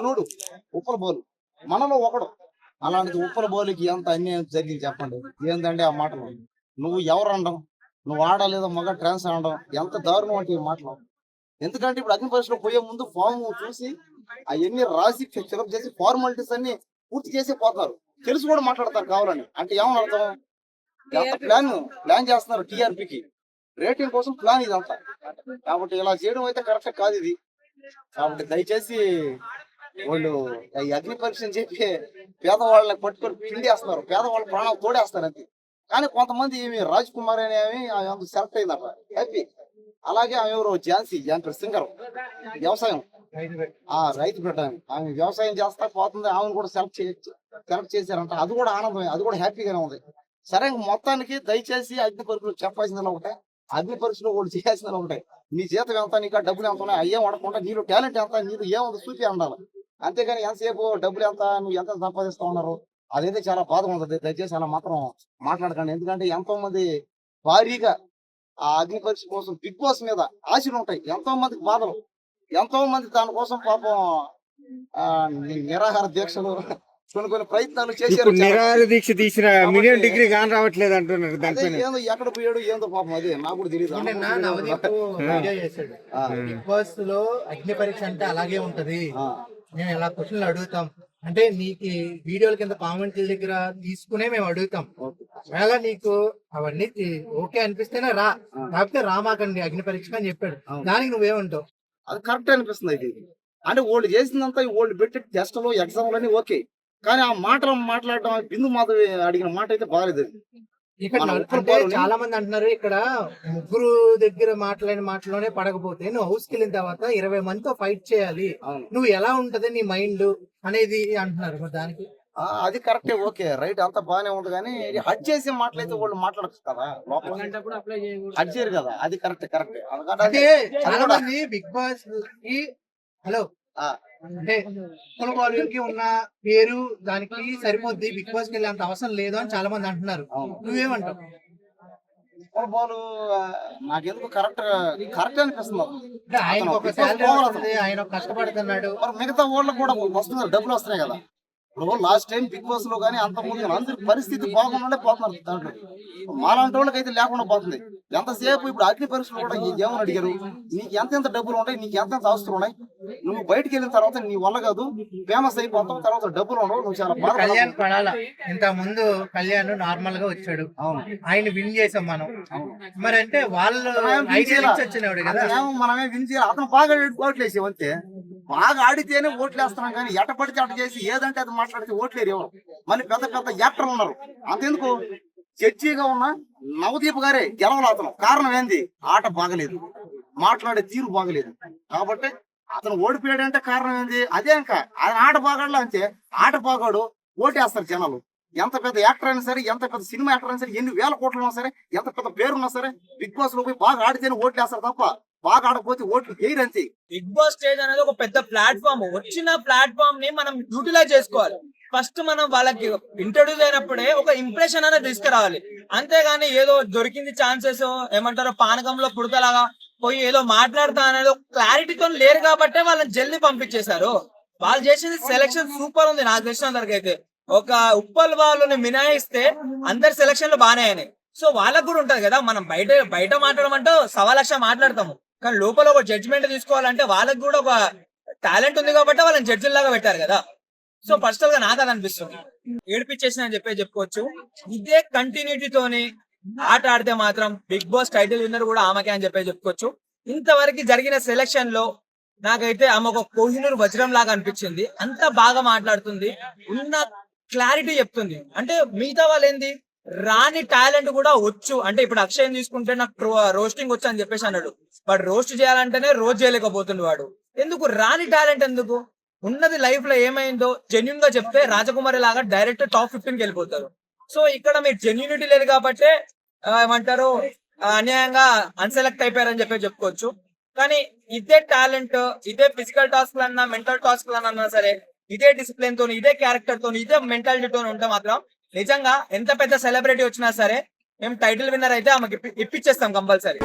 మనోడు ఉప్పల బోలు మనలో ఒకడు. అలాంటిది ఉప్పల బోలికి ఎంత అన్యాయం జరిగింది చెప్పండి. ఏందంటే ఆ మాటలు నువ్వు ఎవరు అనడం, నువ్వు ఆడలేదో మగ ట్రాన్స్ అనడం ఎంత దారుణం అంటే ఈ మాటలు. ఎందుకంటే ఇప్పుడు అగ్ని పరీక్షలో పోయే ముందు ఫామ్ చూసి అవన్నీ రాసి ఫిలప్ చేసి ఫార్మాలిటీస్ అన్ని పూర్తి చేసి పోతారు. తెలిసి కూడా మాట్లాడతారు కావాలని. అంటే ఏమని అర్థం? ఎంత ప్లాన్ చేస్తున్నారు టీఆర్పీకి రేటింగ్ కోసం ప్లాన్ ఇదంతా. కాబట్టి ఇలా చేయడం అయితే కరెక్ట్ కాదు ఇది. కాబట్టి దయచేసి వాళ్ళు ఈ అగ్ని పరీక్షని చెప్పి పేదవాళ్ళని పట్టుకొని పిండేస్తున్నారు, పేదవాళ్ళ ప్రాణాలు తోడేస్తారు అంతే. కానీ కొంతమంది ఏమి రాజ్ కుమార్ అనేవి సెలెక్ట్ అయిందట హ్యాపీ. అలాగే ఆమె ఎవరు ఝాన్సీ సింగర్ వ్యవసాయం రైతు బిడ్డ ఆమె వ్యవసాయం చేస్తా పోతుంది, ఆమెను కూడా సెలెక్ట్ చేశారంట. అది కూడా ఆనందమే, అది కూడా హ్యాపీగానే ఉంది. సరే మొత్తానికి దయచేసి అగ్ని పరీక్షలు చెప్పాల్సిందని ఒకటే, అగ్ని పరీక్షలు వాళ్ళు చేయాల్సిందని ఒకటే. నీ జీతం ఎంత, నీకు డబ్బులు ఎంత ఉన్నాయి అయ్యే అడగకుండా నీలో టాలెంట్ ఎంత, నీకు ఏముంది చూపి ఉండాలి. అంతేగాని ఎంతసేపు డబ్బులు ఎంత, నువ్వు ఎంత సంపాదిస్తా ఉన్నారు అదైతే చాలా బాధగా ఉంటుంది. దయచేసి అలా మాత్రం మాట్లాడకండి. ఎందుకంటే ఎంతో మంది భారీగా ఆ అగ్ని పరీక్ష కోసం బిగ్ బాస్ మీద ఆశలు ఉంటాయి. ఎంతో మందికి బాధలు, ఎంతో మంది దానికోసం పాపం నిరాహార దీక్షలు కొన్ని ప్రయత్నాలు చేశారు. నిరాహార దీక్ష తీసిన మిలియన్ డిగ్రీ కాని రావట్లేదు అంటున్నారు. ఏందో ఎక్కడ పోయాడు ఏందో పాపం, అది నాకు కూడా తెలియదు. బిగ్ బాస్ లో అగ్ని పరీక్ష అంటే అలాగే ఉంటది. మేము ఎలా క్వశ్చన్లు అడుగుతాం అంటే నీకు వీడియోల కింద కామెంట్ల దగ్గర తీసుకునే మేము అడుగుతాం. ఒకవేళ నీకు అవన్నీ ఓకే అనిపిస్తేనే రా, లేకపోతే రామాకండి అగ్ని పరీక్ష అని చెప్పాడు. దానికి నువ్వేమంటావు? అది కరెక్ట్ అనిపిస్తుంది. అయితే అంటే వాళ్ళు చేసిందంతా వాళ్ళు పెట్టి టెస్టులు ఎగ్జామ్లు అని ఓకే, కానీ ఆ మాటలు మాట్లాడడం బిందు మాధవి అడిగిన మాట అయితే బాగాలేదు. ఇక్కడ చాలా మంది అంటున్నారు ఇక్కడ ముగ్గురు దగ్గర మాట్లాడిన మాటలోనే పడకపోతే నువ్వు హౌస్ కి వెళ్ళిన తర్వాత 20 మందితో ఫైట్ చేయాలి, నువ్వు ఎలా ఉంటది నీ మైండ్ అనేది అంటున్నారు. దానికి అది కరెక్టే, ఓకే రైట్, అంతా బాగానే ఉంది. కానీ హడ్ చేసే మాటలైతే వాళ్ళు మాట్లాడచ్చు కదా, హడ్ చేయరు కదా. అది కరెక్ట్. అంటే చాలా మంది బిగ్ బాస్ కి హలో అంటే కులబాలుకి ఉన్న పేరు దానికి సరిపోద్ది, బిగ్ బాస్ కి వెళ్ళేంత అవసరం లేదు అని చాలా మంది అంటున్నారు. నువ్వేమంటావు? బాలు నాకెందుకు కరెక్ట్ అనిపిస్తుంది. ఆయన ఒక శాలరీ, ఆయన కష్టపడుతున్నాడు, మిగతా వాళ్ళకి కూడా వస్తున్నారు, డబ్బులు వస్తున్నాయి కదా. ఇప్పుడు లాస్ట్ టైం బిగ్ బాస్ లో కానీ అంత ముందు అందరి పరిస్థితి బాగుండే పోతున్నారు. దాంట్లో మాలాంటి వాళ్ళకి అయితే లేకుండా పోతుంది. ఎంతసేపు ఇప్పుడు అగ్ని పరీక్షలు కూడా ఏమని అడిగారు, నీకు ఎంత డబ్బులు ఉంటాయి, నీకు ఎంత ఆస్తులు ఉన్నాయి, నువ్వు బయటకు వెళ్ళిన తర్వాత నీ వల్ల కాదు ఫేమస్ అయిపోతావు, తర్వాత డబ్బులు ఉండవు, నువ్వు చాలా బాగా. కళ్యాణ్ పడాల ఇంత ముందు కళ్యాణ్ నార్మల్ గా వచ్చాడు, ఆయన విన్ చేసాం మనం. మరి అంటే వాళ్ళు వచ్చినాడు కదా, మనమే విన్ చేయాలి. అతను బాగా ఓట్లు వేసాం అంతే, బాగా ఆడితేనే ఓట్లు వేస్తున్నాం. కానీ ఎట పడితే అట చేసి ఏదంటే అది మాట్లాడితే ఓట్లేరు ఎవరు. మళ్ళీ పెద్ద యాక్టర్లు ఉన్నారు. అంతెందుకు చర్చిగా ఉన్న నవదీప్ గారే గెలవలు. అతను కారణం ఏంది? ఆట బాగలేదు, మాట్లాడే తీరు బాగలేదు. కాబట్టి అతను ఓడిపోయాడు అంటే కారణం ఏంది? అదే ఇంకా ఆయన ఆట బాగాడు అంతే. ఆట బాగాడు ఓటేస్తారు జనాలు. ఎంత పెద్ద యాక్టర్ అయినా సరే, ఎంత పెద్ద సినిమా యాక్టర్ అయినా సరే, ఎన్ని వేల కోట్లు ఉన్నా సరే, ఎంత పెద్ద పేరున్నా సరే, బిగ్ బాస్ లో పోయి బాగా ఆడితేనే ఓట్లేస్తారు తప్ప బాగా ఆడకపోతే ఓట్లు వేయరంతే. బిగ్ బాస్ స్టేజ్ అనేది ఒక పెద్ద ప్లాట్ఫామ్. వచ్చిన ప్లాట్ఫామ్ ని మనం యూటిలైజ్ చేసుకోవాలి. ఫస్ట్ మనం వాళ్ళకి ఇంట్రొడ్యూస్ అయినప్పుడే ఒక ఇంప్రెషన్ అనేది తీసుకురావాలి. అంతేగాని ఏదో దొరికింది ఛాన్సెస్ ఏమంటారో పానకంలో పుడతలాగా పోయి ఏదో మాట్లాడతా అనేది ఒక క్లారిటీతో లేరు కాబట్టే వాళ్ళని జల్దీ పంపించేశారు. వాళ్ళు చేసింది సెలక్షన్ సూపర్ ఉంది నాకు తెలిసినంత వరకు అయితే. ఒక ఉప్పల్ వాళ్ళని మినాయిస్తే అందరి సెలక్షన్లు బాగానే అయినాయి. సో వాళ్ళకు కూడా ఉంటది కదా, మనం బయట మాట్లాడమంటే 1,00,000 మాట్లాడతాము, కానీ లోపల ఒక జడ్జిమెంట్ తీసుకోవాలంటే వాళ్ళకి కూడా ఒక టాలెంట్ ఉంది కాబట్టి వాళ్ళని జడ్జిలాగా పెట్టారు కదా. సో పర్సనల్ గా నాకు అది అనిపిస్తుంది. ఏడిపించేసిన అని చెప్పుకోవచ్చు. ఇదే కంటిన్యూటీతోని ఆట ఆడితే మాత్రం బిగ్ బాస్ టైటిల్ విన్నర్ కూడా ఆమెకే అని చెప్పుకోవచ్చు. ఇంతవరకు జరిగిన సెలక్షన్ లో నాకైతే ఆమె ఒక కోహినూర్ వజ్రం లాగా అనిపించింది. అంత బాగా మాట్లాడుతుంది, ఉన్న క్లారిటీ చెప్తుంది. అంటే మిగతా వాళ్ళు ఏంది రాని టాలెంట్ కూడా వచ్చు. అంటే ఇప్పుడు అక్షయ్ తీసుకుంటే నాకు రోస్టింగ్ వచ్చు అని చెప్పేసి అన్నాడు, బట్ రోస్ట్ చేయాలంటేనే రోజు చేయలేకపోతుంది వాడు. ఎందుకు రాని టాలెంట్ ఎందుకు? ఉన్నది లైఫ్ లో ఏమైందో జెన్యున్ గా చెప్తే రాజకుమారి లాగా డైరెక్ట్ టాప్ 15 కి వెళ్ళిపోతారు. సో ఇక్కడ మీరు జెన్యూనిటీ లేదు కాబట్టి ఏమంటారు అన్యాయంగా అన్సెలెక్ట్ అయిపోయారని చెప్పుకోవచ్చు. కానీ ఇదే టాలెంట్, ఇదే ఫిజికల్ టాస్క్ అన్నా మెంటల్ టాస్క్ అన్నా సరే, ఇదే డిసిప్లిన్ తోని, ఇదే క్యారెక్టర్ తోని, ఇదే మెంటాలిటీతో ఉంటే మాత్రం నిజంగా ఎంత పెద్ద సెలబ్రిటీ వచ్చినా సరే మేము టైటిల్ విన్నర్ అయితే ఆమెకి ఇప్పించేస్తాం కంపల్సరీ.